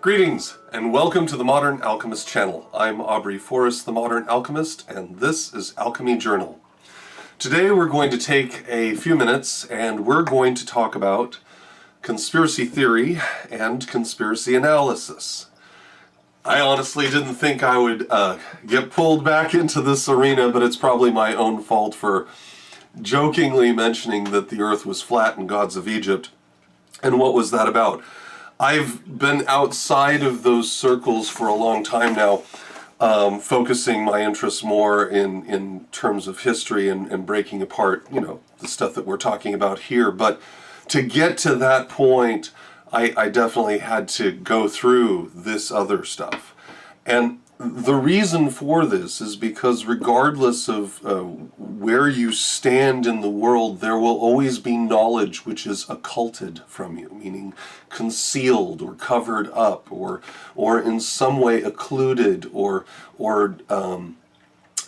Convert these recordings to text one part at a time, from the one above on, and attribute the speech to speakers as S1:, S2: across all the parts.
S1: Greetings, and welcome to the Modern Alchemist channel. I'm Aubrey Forrest, the Modern Alchemist, and this is Alchemy Journal. Today we're going to take a few minutes and we're going to talk about conspiracy theory and conspiracy analysis. I honestly didn't think I would get pulled back into this arena, but it's probably my own fault for jokingly mentioning that the earth was flat in Gods of Egypt. And what was that about? I've been outside of those circles for a long time now, focusing my interests more in terms of history and breaking apart, the stuff that we're talking about here. But to get to that point, I definitely had to go through this other stuff. And the reason for this is because regardless of where you stand in the world, there will always be knowledge which is occulted from you, meaning concealed or covered up or in some way occluded or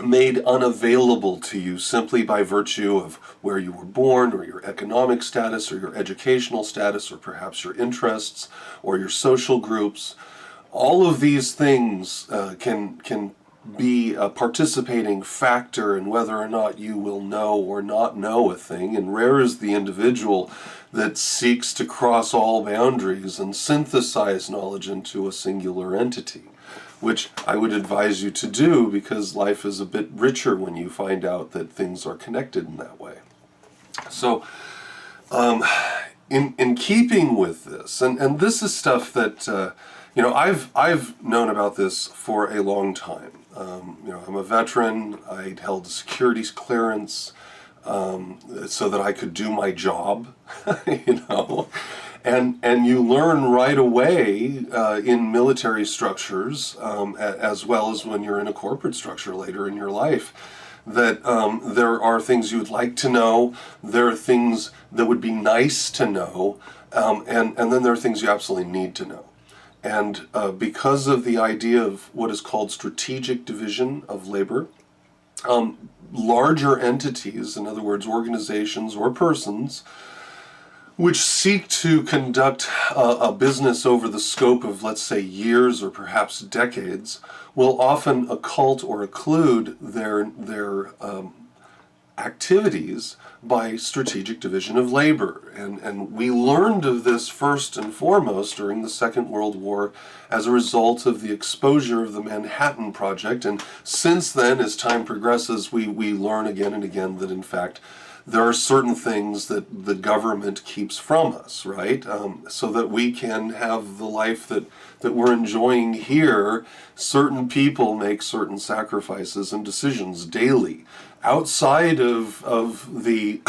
S1: made unavailable to you simply by virtue of where you were born or your economic status or your educational status or perhaps your interests or your social groups. All of these things can be a participating factor in whether or not you will know or not know a thing, and rare is the individual that seeks to cross all boundaries and synthesize knowledge into a singular entity, which I would advise you to do because life is a bit richer when you find out that things are connected in that way. So, in keeping with this, and this is stuff that I've known about this for a long time. I'm a veteran. I held a security clearance so that I could do my job, and you learn right away in military structures, as well as when you're in a corporate structure later in your life, that there are things you would like to know, there are things that would be nice to know, and then there are things you absolutely need to know. And because of the idea of what is called strategic division of labor, larger entities, in other words, organizations or persons, which seek to conduct a business over the scope of, let's say, years or perhaps decades, will often occult or occlude their activities by strategic division of labor. And we learned of this first and foremost during the Second World War as a result of the exposure of the Manhattan Project. And since then, as time progresses, we learn again and again that in fact there are certain things that the government keeps from us, right? So that we can have the life that we're enjoying here. Certain people make certain sacrifices and decisions daily outside of the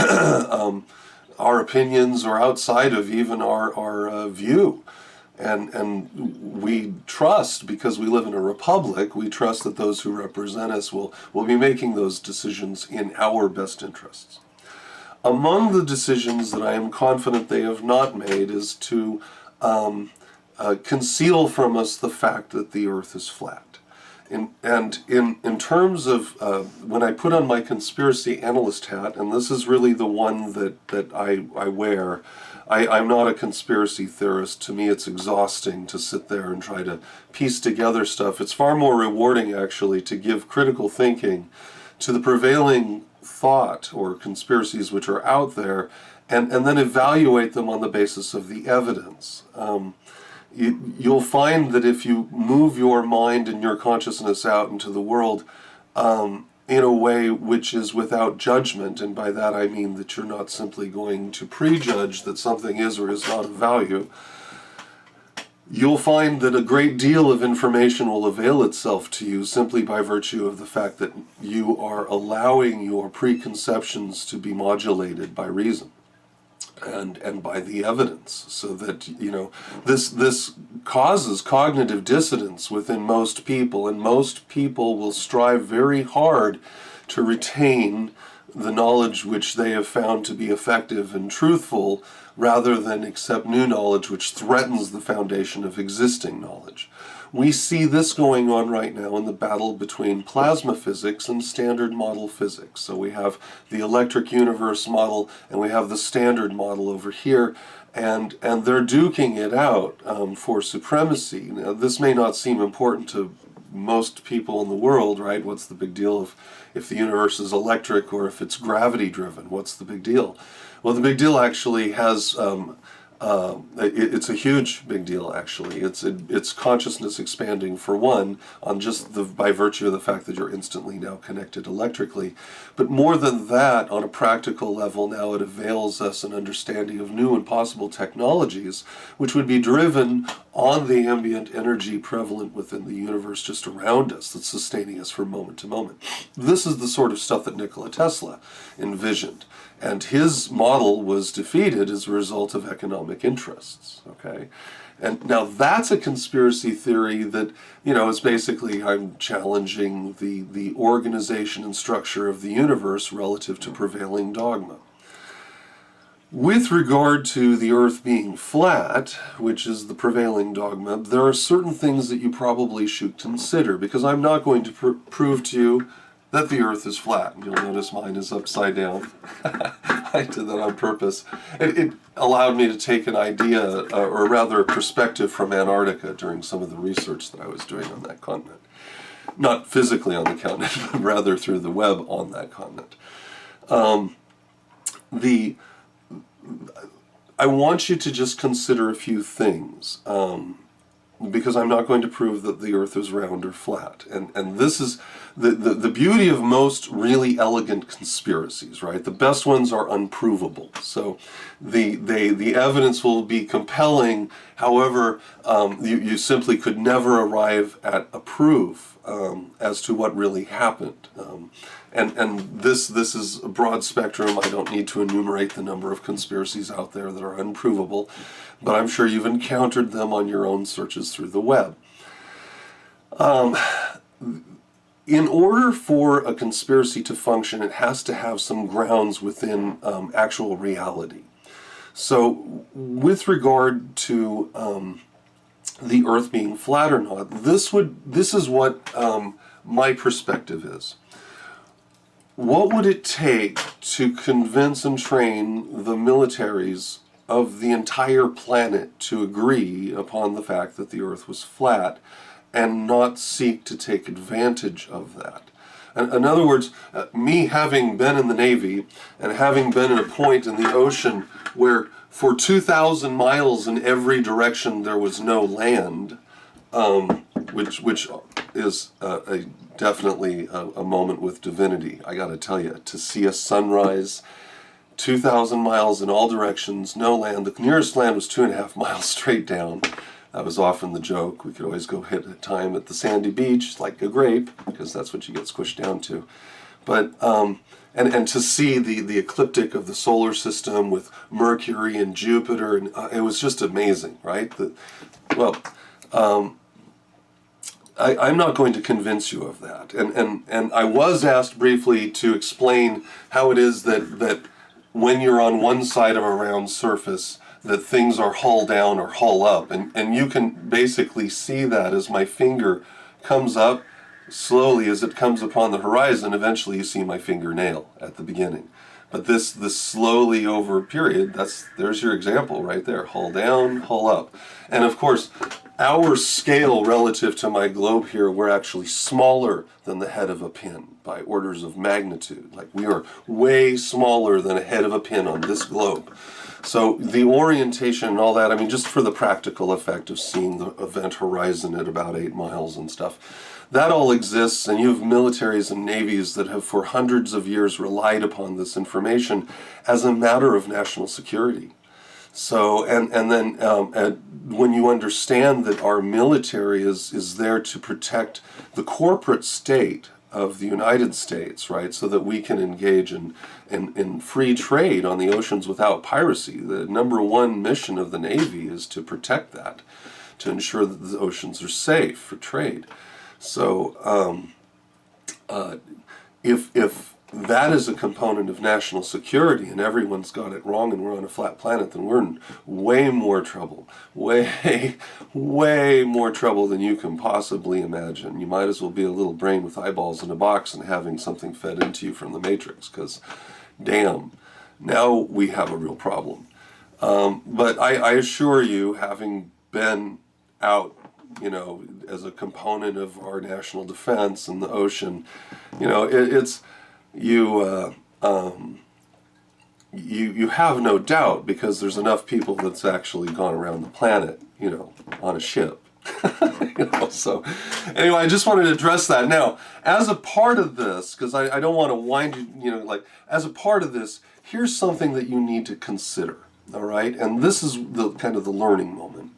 S1: our opinions or outside of even our view. And we trust, because we live in a republic, we trust that those who represent us will be making those decisions in our best interests. Among the decisions that I am confident they have not made is to conceal from us the fact that the earth is flat. And in terms of when I put on my conspiracy analyst hat, and this is really the one that I wear, I'm not a conspiracy theorist. To me, it's exhausting to sit there and try to piece together stuff. It's far more rewarding, actually, to give critical thinking to the prevailing thought or conspiracies which are out there, and then evaluate them on the basis of the evidence. You'll find that if you move your mind and your consciousness out into the world in a way which is without judgment, and by that I mean that you're not simply going to prejudge that something is or is not of value, you'll find that a great deal of information will avail itself to you simply by virtue of the fact that you are allowing your preconceptions to be modulated by reason and by the evidence, so that this causes cognitive dissonance within most people, and most people will strive very hard to retain the knowledge which they have found to be effective and truthful, rather than accept new knowledge which threatens the foundation of existing knowledge. We see this going on right now in the battle between plasma physics and standard model physics. So we have the electric universe model and we have the standard model over here, and they're duking it out for supremacy. Now, this may not seem important to most people in the world, right? What's the big deal if the universe is electric or if it's gravity driven? What's the big deal? Well, the big deal actually has it's a huge big deal, actually. It's consciousness expanding, for one, on just by virtue of the fact that you're instantly now connected electrically. But more than that, on a practical level, now it avails us an understanding of new and possible technologies, which would be driven on the ambient energy prevalent within the universe just around us, that's sustaining us from moment to moment. This is the sort of stuff that Nikola Tesla envisioned. And his model was defeated as a result of economic interests, okay? And now that's a conspiracy theory that, is basically, I'm challenging the organization and structure of the universe relative to prevailing dogma. With regard to the Earth being flat, which is the prevailing dogma, there are certain things that you probably should consider, because I'm not going to prove to you that the Earth is flat. You'll notice mine is upside down. I did that on purpose. It allowed me to take an idea, or rather a perspective from Antarctica during some of the research that I was doing on that continent. Not physically on the continent, but rather through the web on that continent. I want you to just consider a few things. Because I'm not going to prove that the Earth is round or flat. And this is the beauty of most really elegant conspiracies, right? The best ones are unprovable. So the evidence will be compelling, however, you simply could never arrive at a proof as to what really happened. And this is a broad spectrum. I don't need to enumerate the number of conspiracies out there that are unprovable, but I'm sure you've encountered them on your own searches through the web. In order for a conspiracy to function, it has to have some grounds within actual reality. So with regard to the Earth being flat or not, this is what my perspective is. What would it take to convince and train the militaries of the entire planet to agree upon the fact that the Earth was flat and not seek to take advantage of that? In other words, me having been in the Navy and having been at a point in the ocean where for 2,000 miles in every direction there was no land, which is definitely a moment with divinity. I got to tell you, to see a sunrise 2,000 miles in all directions, no land. The nearest land was 2.5 miles straight down. That was often the joke. We could always go hit a time at the sandy beach, like a grape, because that's what you get squished down to. But and to see the ecliptic of the solar system with Mercury and Jupiter, and it was just amazing, right? I'm not going to convince you of that. And I was asked briefly to explain how it is that when you're on one side of a round surface, that things are hull down or hull up. And you can basically see that as my finger comes up slowly as it comes upon the horizon. Eventually you see my fingernail at the beginning. But this slowly over a period, there's your example right there. Hull down, hull up. And of course, our scale relative to my globe here, we're actually smaller than the head of a pin by orders of magnitude. Like, we are way smaller than a head of a pin on this globe. So the orientation and all that, I mean, just for the practical effect of seeing the event horizon at about 8 miles and stuff, that all exists, and you have militaries and navies that have for hundreds of years relied upon this information as a matter of national security. So, and then when you understand that our military is there to protect the corporate state of the United States, right, so that we can engage in free trade on the oceans without piracy. The number one mission of the Navy is to protect that, to ensure that the oceans are safe for trade. So, if that is a component of national security, and everyone's got it wrong, and we're on a flat planet, then we're in way more trouble. Way more trouble than you can possibly imagine. You might as well be a little brain with eyeballs in a box and having something fed into you from the Matrix, because damn, now we have a real problem. But I assure you, having been out, as a component of our national defense in the ocean, it's you you have no doubt, because there's enough people that's actually gone around the planet, on a ship. So anyway, I just wanted to address that. Now, as a part of this, because I don't want to wind you, as a part of this, here's something that you need to consider, all right? And this is the kind of the learning moment.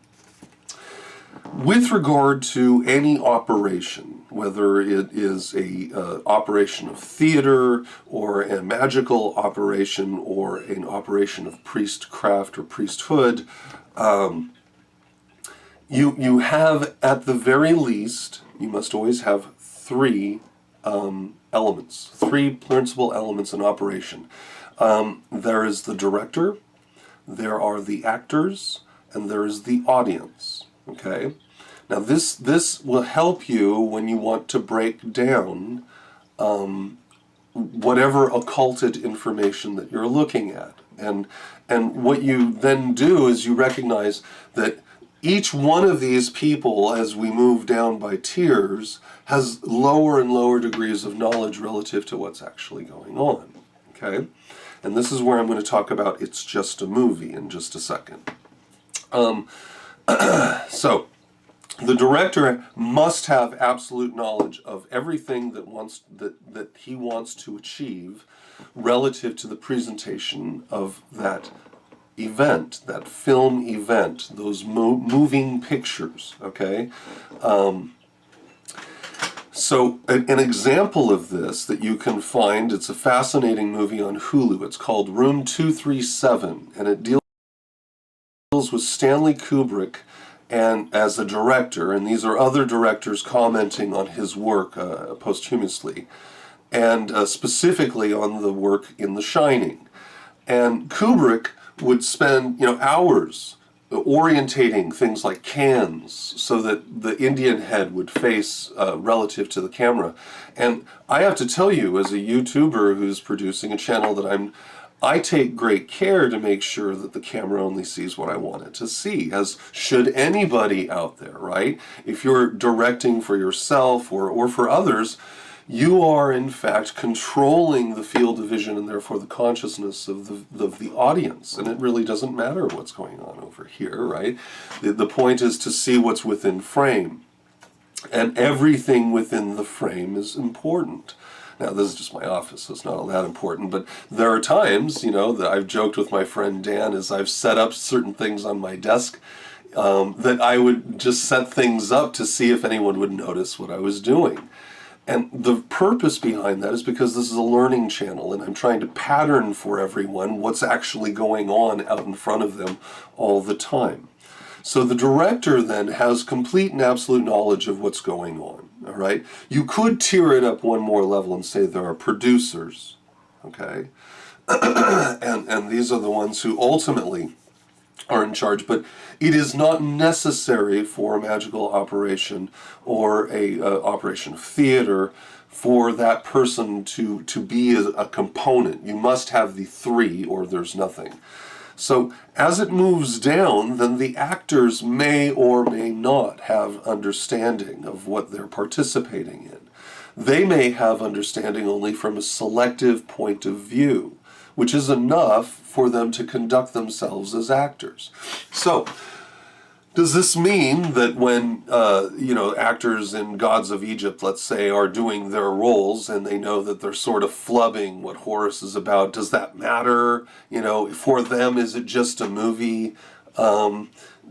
S1: With regard to any operation, whether it is a operation of theater, or a magical operation, or an operation of priestcraft or priesthood, you have, at the very least, you must always have three elements, three principal elements in operation. There is the director, there are the actors, and there is the audience. Okay? Now this will help you when you want to break down whatever occulted information that you're looking at. And what you then do is you recognize that each one of these people, as we move down by tiers, has lower and lower degrees of knowledge relative to what's actually going on. Okay? And this is where I'm going to talk about It's Just a Movie in just a second. So, the director must have absolute knowledge of everything that he wants to achieve relative to the presentation of that event, that film event, those moving pictures, okay? So an example of this that you can find, it's a fascinating movie on Hulu. It's called Room 237, and it deals with Stanley Kubrick and as a director, and these are other directors commenting on his work posthumously, and specifically on the work in The Shining. And Kubrick would spend hours orientating things like cans so that the Indian head would face relative to the camera. And I have to tell you, as a YouTuber who's producing a channel that I take great care to make sure that the camera only sees what I want it to see, as should anybody out there, right? If you're directing for yourself or for others, you are in fact controlling the field of vision and therefore the consciousness of the audience. And it really doesn't matter what's going on over here, right? The point is to see what's within frame. And everything within the frame is important. Now, this is just my office, so it's not all that important, but there are times, that I've joked with my friend Dan as I've set up certain things on my desk, that I would just set things up to see if anyone would notice what I was doing. And the purpose behind that is because this is a learning channel, and I'm trying to pattern for everyone what's actually going on out in front of them all the time. So the director then has complete and absolute knowledge of what's going on, all right? You could tier it up one more level and say there are producers, okay? and these are the ones who ultimately are in charge, but it is not necessary for a magical operation or a operation of theater for that person to be a component. You must have the three or there's nothing. So as it moves down, then the actors may or may not have understanding of what they're participating in. They may have understanding only from a selective point of view, which is enough for them to conduct themselves as actors. So, does this mean that when, actors in Gods of Egypt, let's say, are doing their roles and they know that they're sort of flubbing what Horus is about, does that matter? For them, is it just a movie?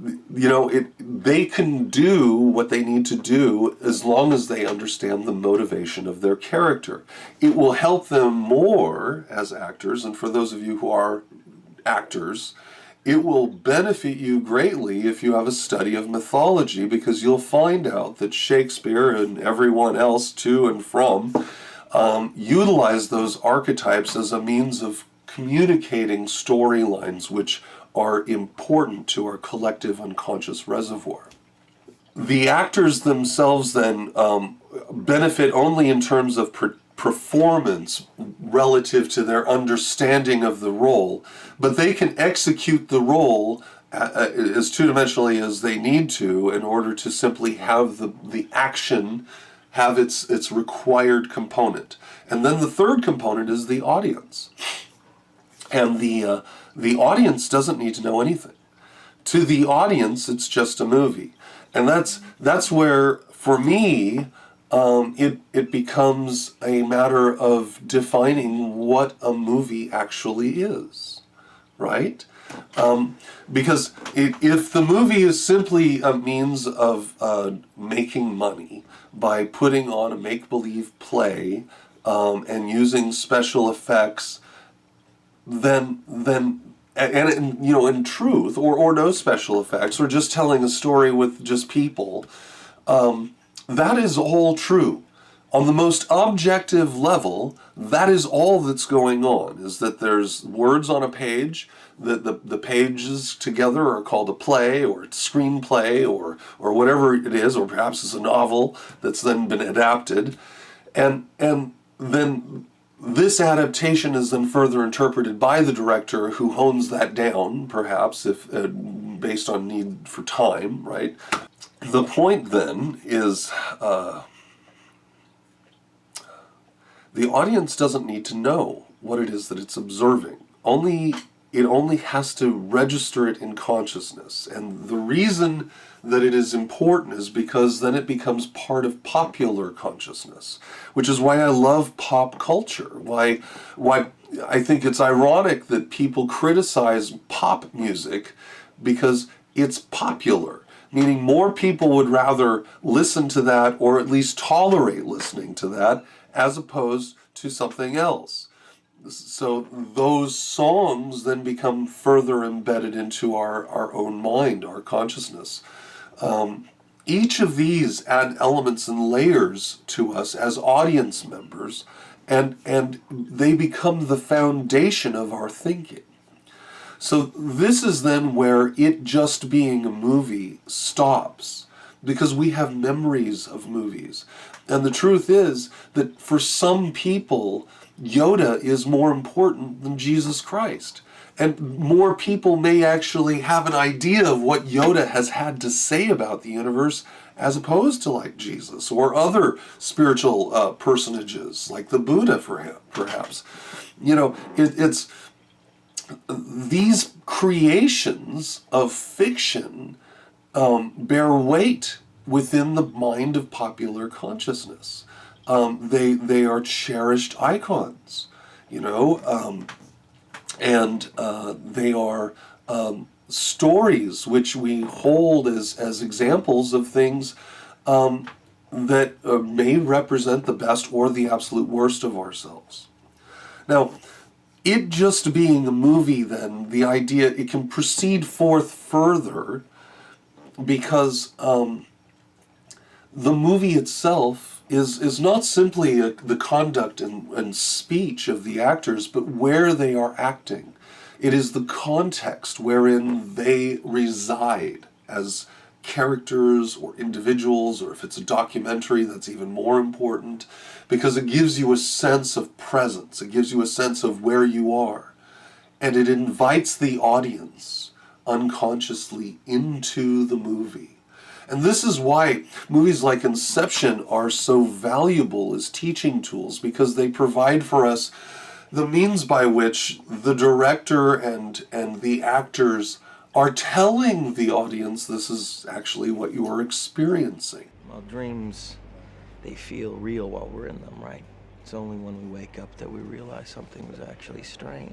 S1: They can do what they need to do as long as they understand the motivation of their character. It will help them more as actors, and for those of you who are actors, it will benefit you greatly if you have a study of mythology, because you'll find out that Shakespeare and everyone else to and from utilize those archetypes as a means of communicating storylines which are important to our collective unconscious reservoir. The actors themselves then benefit only in terms of performance relative to their understanding of the role, but they can execute the role as two-dimensionally as they need to in order to simply have the action have its required component. And then the third component is the audience. And the audience doesn't need to know anything. To the audience, it's just a movie. And that's where, for me, it becomes a matter of defining what a movie actually is, right? Because if the movie is simply a means of making money by putting on a make-believe play and using special effects, then and you know, in truth, or no special effects, or just telling a story with just people, that is all true. On the most objective level, that is all that's going on, is that there's words on a page, that the pages together are called a play, or a screenplay, or whatever it is, or perhaps it's a novel that's then been adapted, and then this adaptation is then further interpreted by the director, who hones that down, perhaps, if based on need for time, right? The point then is the audience doesn't need to know what it is that it's observing. It only has to register it in consciousness. And the reason that it is important is because then it becomes part of popular consciousness, which is why I love pop culture. Why I think it's ironic that people criticize pop music, because it's popular, meaning more people would rather listen to that, or at least tolerate listening to that, as opposed to something else. So those songs then become further embedded into our own mind, our consciousness. Each of these add elements and layers to us as audience members, and they become the foundation of our thinking. So this is then where it just being a movie stops, because we have memories of movies. And the truth is that for some people, Yoda is more important than Jesus Christ. And more people may actually have an idea of what Yoda has had to say about the universe, as opposed to like Jesus or other spiritual personages like the Buddha, perhaps. You know, it's these creations of fiction bear weight within the mind of popular consciousness. They are cherished icons, you know, and they are stories which we hold as examples of things that may represent the best or the absolute worst of ourselves. Now, it just being a movie, then, the idea, it can proceed forth further, because the movie itself is not simply the conduct and speech of the actors, but where they are acting. It is the context wherein they reside as characters or individuals, or if it's a documentary, that's even more important, because it gives you a sense of presence. It gives you a sense of where you are. And it invites the audience unconsciously into the movie. And this is why movies like Inception are so valuable as teaching tools, because they provide for us the means by which the director and the actors are telling the audience this is actually what you are experiencing.
S2: Well, dreams, they feel real while we're in them, right? It's only when we wake up that we realize something was actually strange.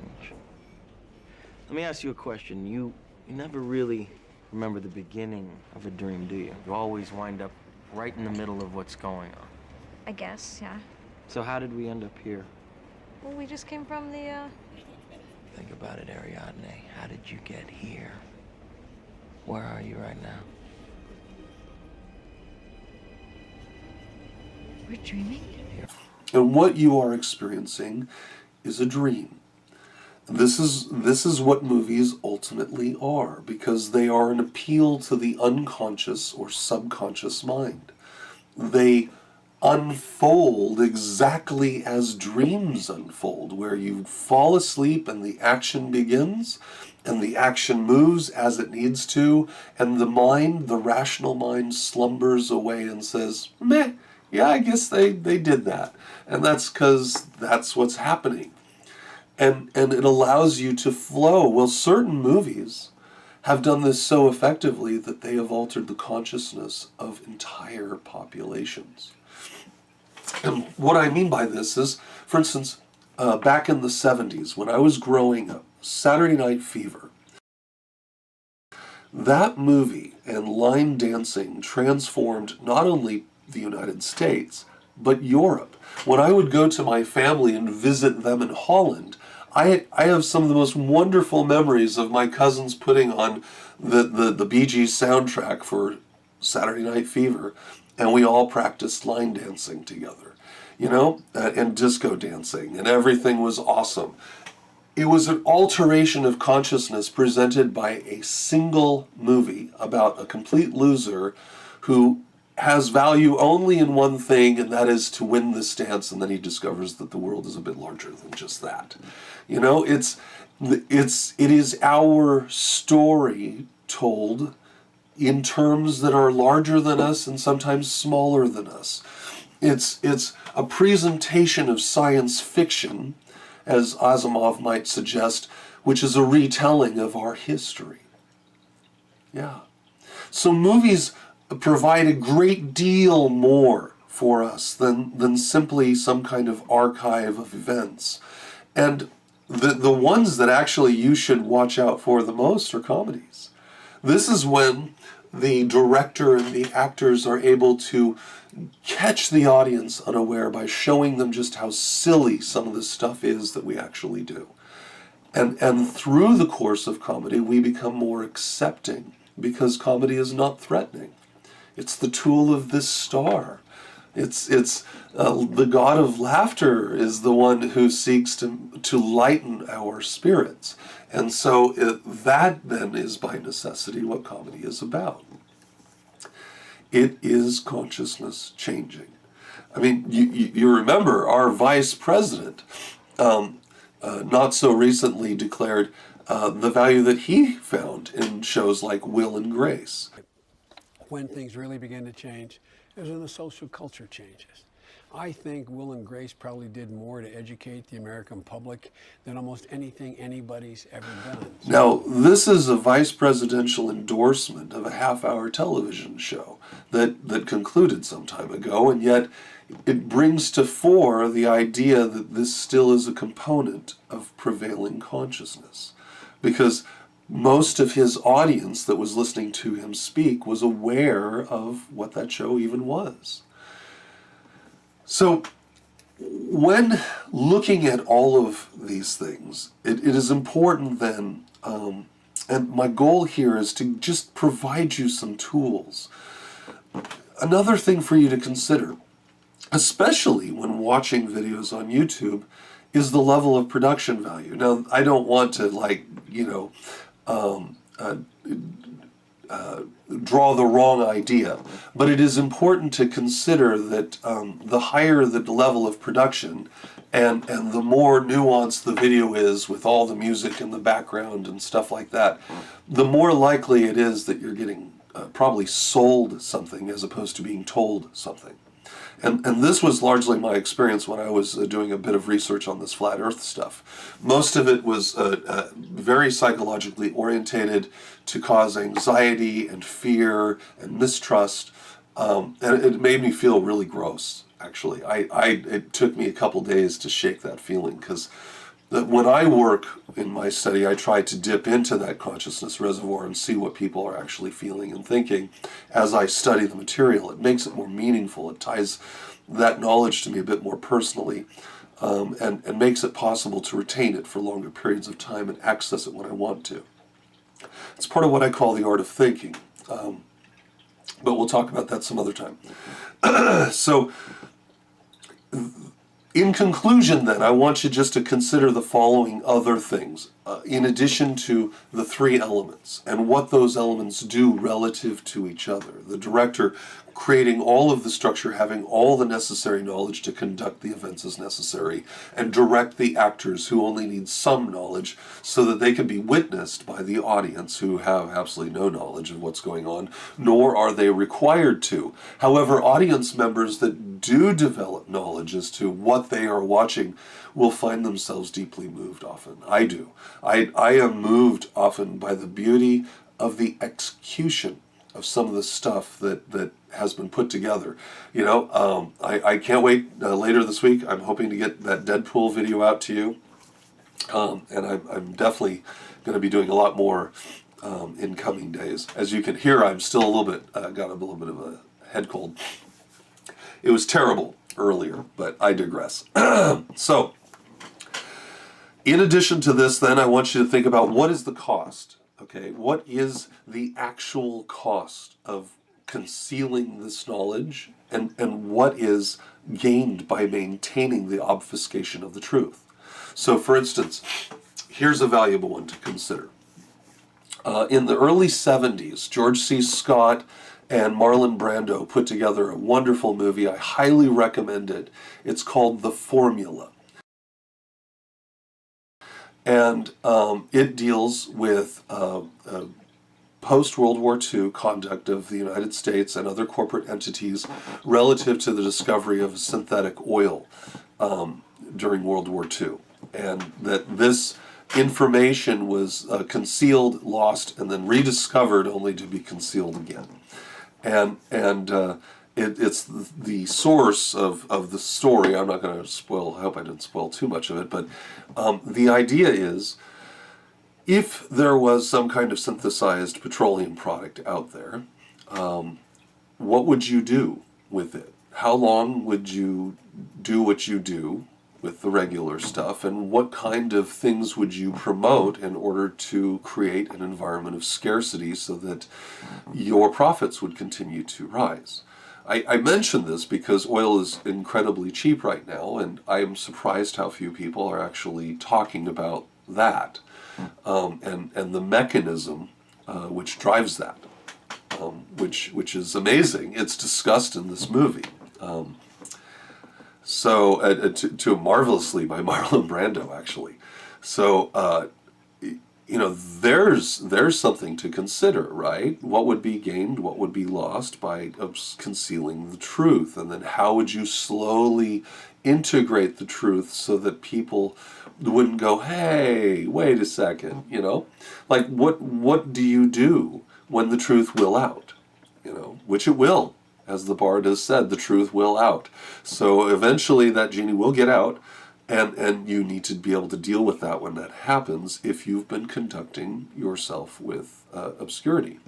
S2: Let me ask you a question. You never really remember the beginning of a dream, do you? You always wind up right in the middle of what's going on.
S3: I guess, yeah.
S2: So how did we end up here?
S3: Well, we just came from the,
S2: Think about it, Ariadne. How did you get here? Where are you right now?
S3: We're dreaming?
S1: And what you are experiencing is a dream. This is what movies ultimately are, because they are an appeal to the unconscious or subconscious mind. They unfold exactly as dreams unfold, where you fall asleep and the action begins, and the action moves as it needs to, and the mind, the rational mind, slumbers away and says, meh, yeah, I guess they did that. And that's because that's what's happening. And it allows you to flow. Well, certain movies have done this so effectively that they have altered the consciousness of entire populations. And what I mean by this is, for instance, back in the 70s, when I was growing up, Saturday Night Fever, that movie and line dancing transformed not only the United States, but Europe. When I would go to my family and visit them in Holland, I have some of the most wonderful memories of my cousins putting on the Bee Gees soundtrack for Saturday Night Fever, and we all practiced line dancing together, and disco dancing, and everything was awesome. It was an alteration of consciousness presented by a single movie about a complete loser who has value only in one thing, and that is to win this dance, and then he discovers that the world is a bit larger than just that. It is our story told in terms that are larger than us and sometimes smaller than us. It's a presentation of science fiction, as Asimov might suggest, which is a retelling of our history. Yeah. So movies provide a great deal more for us than simply some kind of archive of events. And the ones that actually you should watch out for the most are comedies. This is when the director and the actors are able to catch the audience unaware by showing them just how silly some of the stuff is that we actually do. And through the course of comedy, we become more accepting, because comedy is not threatening. It's the tool of this star. It's the god of laughter is the one who seeks to lighten our spirits. And so that then is by necessity what comedy is about. It is consciousness changing. I mean, you remember our vice president not so recently declared the value that he found in shows like Will and Grace.
S4: When things really begin to change is when the social culture changes. I think Will and Grace probably did more to educate the American public than almost anything anybody's ever done.
S1: Now, this is a vice presidential endorsement of a half-hour television show that concluded some time ago, and yet it brings to fore the idea that this still is a component of prevailing consciousness. Because most of his audience that was listening to him speak was aware of what that show even was. So when looking at all of these things, it is important then, and my goal here is to just provide you some tools. Another thing for you to consider, especially when watching videos on YouTube, is the level of production value. Now, I don't want to draw the wrong idea, but it is important to consider that the higher the level of production and the more nuanced the video is with all the music in the background and stuff like that, the more likely it is that you're getting probably sold something as opposed to being told something. And this was largely my experience when I was doing a bit of research on this flat earth stuff. Most of it was very psychologically orientated to cause anxiety and fear and mistrust, and it made me feel really gross, actually. It took me a couple days to shake that feeling, because when I work in my study, I try to dip into that consciousness reservoir and see what people are actually feeling and thinking as I study the material. It makes it more meaningful. It ties that knowledge to me a bit more personally, and makes it possible to retain it for longer periods of time and access it when I want to. It's part of what I call the art of thinking, but we'll talk about that some other time. So In conclusion, then, I want you just to consider the following other things, in addition to the three elements, and what those elements do relative to each other. The director creating all of the structure, having all the necessary knowledge to conduct the events as necessary, and direct the actors who only need some knowledge so that they can be witnessed by the audience who have absolutely no knowledge of what's going on, nor are they required to. However, audience members that do develop knowledge as to what they are watching will find themselves deeply moved often. I do. I am moved often by the beauty of the execution of some of the stuff that has been put together. I can't wait later this week. I'm hoping to get that Deadpool video out to you. And I'm definitely going to be doing a lot more in coming days. As you can hear, I'm still a little bit, got a little bit of a head cold. It was terrible earlier, but I digress. So, in addition to this, then, I want you to think about what is the cost, okay? What is the actual cost of concealing this knowledge, and what is gained by maintaining the obfuscation of the truth? So, for instance, here's a valuable one to consider. In the early 70s, George C. Scott and Marlon Brando put together a wonderful movie. I highly recommend it. It's called The Formula. And it deals with post-World War II conduct of the United States and other corporate entities relative to the discovery of synthetic oil during World War II. And that this information was concealed, lost, and then rediscovered only to be concealed again. And it's the source of the story. I'm not going to spoil, I hope I didn't spoil too much of it, but the idea is, if there was some kind of synthesized petroleum product out there, what would you do with it? How long would you do what you do with the regular stuff, and what kind of things would you promote in order to create an environment of scarcity so that your profits would continue to rise? I mention this because oil is incredibly cheap right now, and I am surprised how few people are actually talking about that, and the mechanism which drives that, which is amazing. It's discussed in this movie. So marvelously by Marlon Brando, actually. So, there's something to consider, right? What would be gained, what would be lost by concealing the truth? And then how would you slowly integrate the truth so that people wouldn't go, hey, wait a second, Like, what do you do when the truth will out? Which it will. As the bard has said, the truth will out. So eventually that genie will get out, and you need to be able to deal with that when that happens if you've been conducting yourself with obscurity.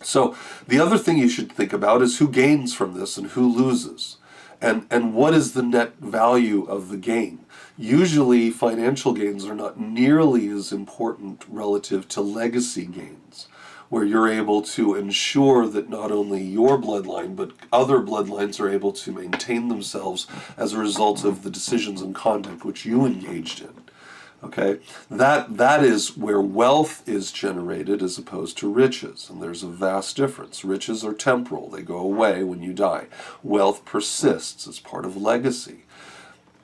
S1: So the other thing you should think about is who gains from this and who loses, and what is the net value of the gain. Usually financial gains are not nearly as important relative to legacy gains, where you're able to ensure that not only your bloodline, but other bloodlines are able to maintain themselves as a result of the decisions and conduct which you engaged in. Okay? That is where wealth is generated as opposed to riches, and there's a vast difference. Riches are temporal. They go away when you die. Wealth persists as part of legacy.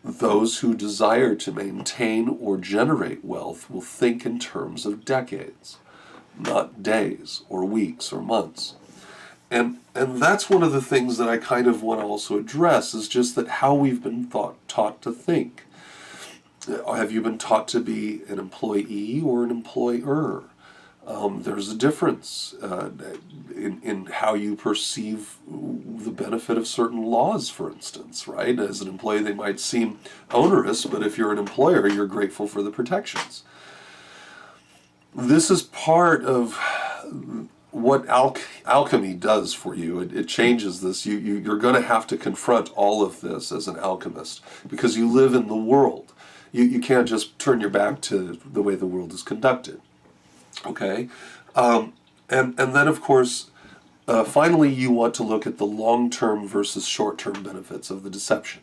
S1: Those who desire to maintain or generate wealth will think in terms of decades, not days or weeks or months. And that's one of the things that I kind of want to also address, is just that how we've been taught to think. Have you been taught to be an employee or an employer? There's a difference in how you perceive the benefit of certain laws, for instance, right? As an employee, they might seem onerous, but if you're an employer, you're grateful for the protections. This is part of what alchemy does for you. It changes this. You're going to have to confront all of this as an alchemist, because you live in the world. You can't just turn your back to the way the world is conducted. Okay? And then, of course, finally, you want to look at the long-term versus short-term benefits of the deception.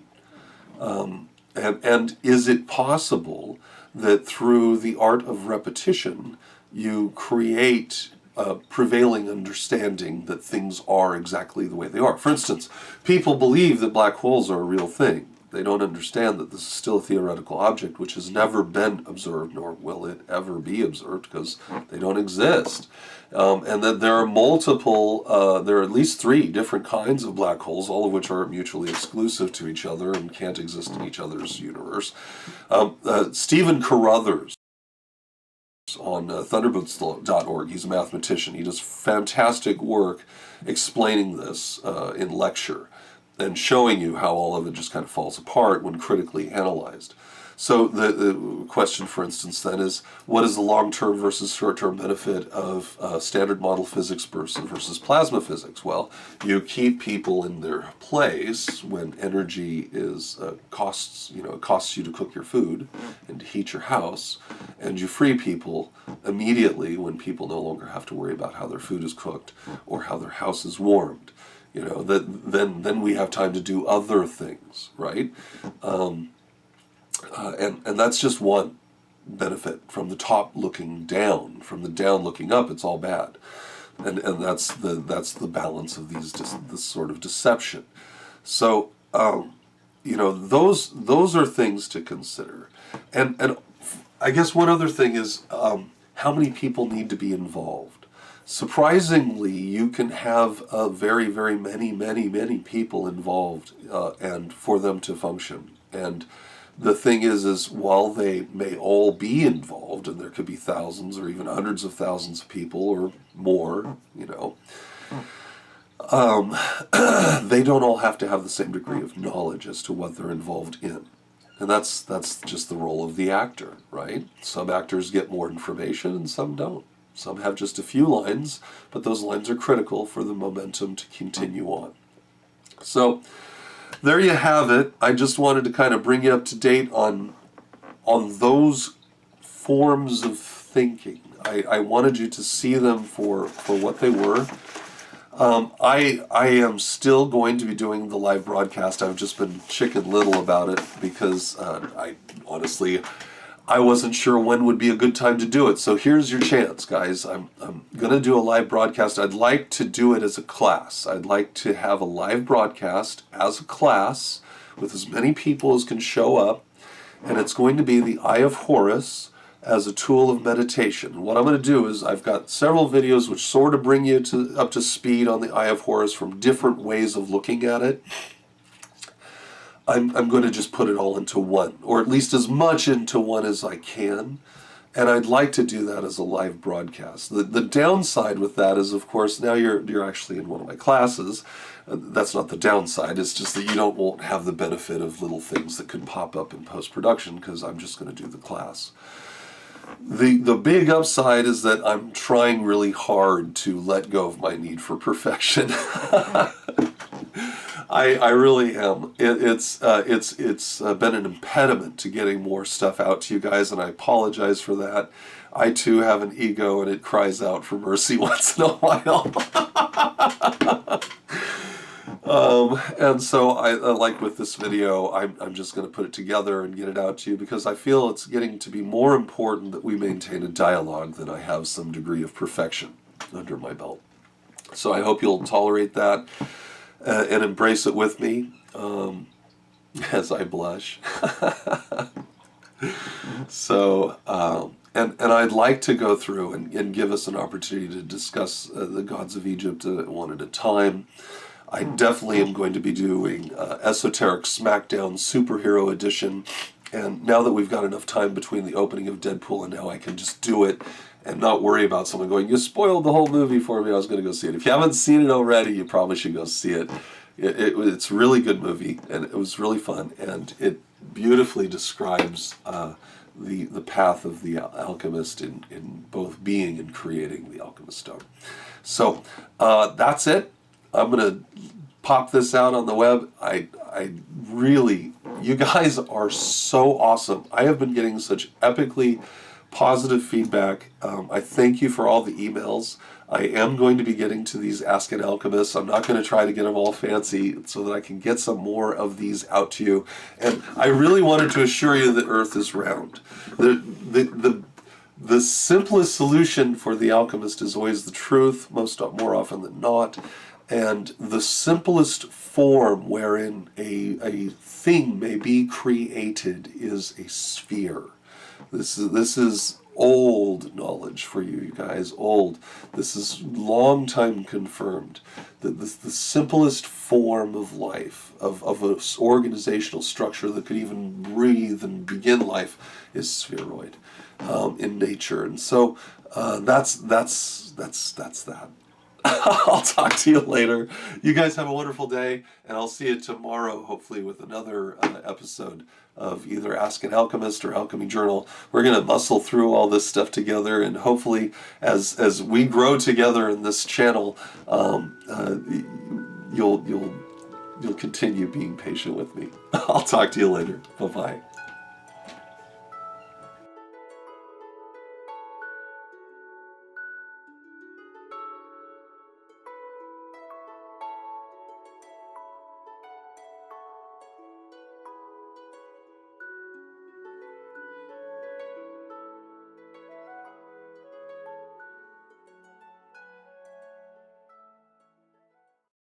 S1: And is it possible that through the art of repetition, you create a prevailing understanding that things are exactly the way they are? For instance, people believe that black holes are a real thing. They don't understand that this is still a theoretical object which has never been observed, nor will it ever be observed, because they don't exist. And that there are there are at least 3 different kinds of black holes, all of which are mutually exclusive to each other and can't exist in each other's universe. Stephen Carruthers on thunderboots.org, he's a mathematician. He does fantastic work explaining this in lecture and showing you how all of it just kind of falls apart when critically analyzed. So the question, for instance, then is, what is the long-term versus short-term benefit of standard model physics versus plasma physics? Well, you keep people in their place when energy is costs you to cook your food and to heat your house, and you free people immediately when people no longer have to worry about how their food is cooked or how their house is warmed. Then we have time to do other things, right? And that's just one benefit. From the top looking down, from the down looking up, it's all bad, and that's the balance of this sort of deception. So those are things to consider, and I guess one other thing is how many people need to be involved. Surprisingly, you can have very, very many people involved, and for them to function. And the thing is while they may all be involved, and there could be thousands or even hundreds of thousands of people or more, they don't all have to have the same degree of knowledge as to what they're involved in. And that's just the role of the actor, right? Some actors get more information and some don't. Some have just a few lines, but those lines are critical for the momentum to continue on. So there you have it. I just wanted to kind of bring you up to date on those forms of thinking. I wanted you to see them for what they were. I am still going to be doing the live broadcast. I've just been chicken little about it because I wasn't sure when would be a good time to do it. So here's your chance, guys. I'm going to do a live broadcast. I'd like to do it as a class. I'd like to have a live broadcast as a class with as many people as can show up. And it's going to be the Eye of Horus as a tool of meditation. And what I'm going to do is I've got several videos which sort of bring you up to speed on the Eye of Horus from different ways of looking at it. I'm going to just put it all into one, or at least as much into one as I can. And I'd like to do that as a live broadcast. The downside with that is, of course, now you're actually in one of my classes. That's not the downside. It's just that you won't have the benefit of little things that could pop up in post-production because I'm just going to do the class. The big upside is that I'm trying really hard to let go of my need for perfection. I really am. It's been an impediment to getting more stuff out to you guys, and I apologize for that. I too have an ego, and it cries out for mercy once in a while. And so I like with this video, I'm just going to put it together and get it out to you because I feel it's getting to be more important that we maintain a dialogue than I have some degree of perfection under my belt. So I hope you'll tolerate that and embrace it with me as I blush. So, and I'd like to go through and give us an opportunity to discuss the gods of Egypt one at a time. I definitely am going to be doing Esoteric Smackdown Superhero Edition, and now that we've got enough time between the opening of Deadpool and now, I can just do it and not worry about someone going, you spoiled the whole movie for me, I was going to go see it. If you haven't seen it already, you probably should go see it. It's a really good movie, and it was really fun, and it beautifully describes the path of the alchemist in both being and creating the alchemist stone. So that's it. I'm going to pop this out on the web. I really, you guys are so awesome. I have been getting such epically positive feedback. I thank you for all the emails. I am going to be getting to these Ask an Alchemist. I'm not going to try to get them all fancy so that I can get some more of these out to you. And I really wanted to assure you that Earth is round. The simplest solution for the alchemist is always the truth, more often than not. And the simplest form wherein a thing may be created is a sphere. This is old knowledge for you, you guys, old. This is long time confirmed. That the simplest form of life, of an organizational structure that could even breathe and begin life, is spheroid in nature. And so that's that. I'll talk to you later. You guys have a wonderful day, and I'll see you tomorrow, hopefully, with another episode of either Ask an Alchemist or Alchemy Journal. We're going to muscle through all this stuff together, and hopefully, as we grow together in this channel, you'll continue being patient with me. I'll talk to you later. Bye-bye.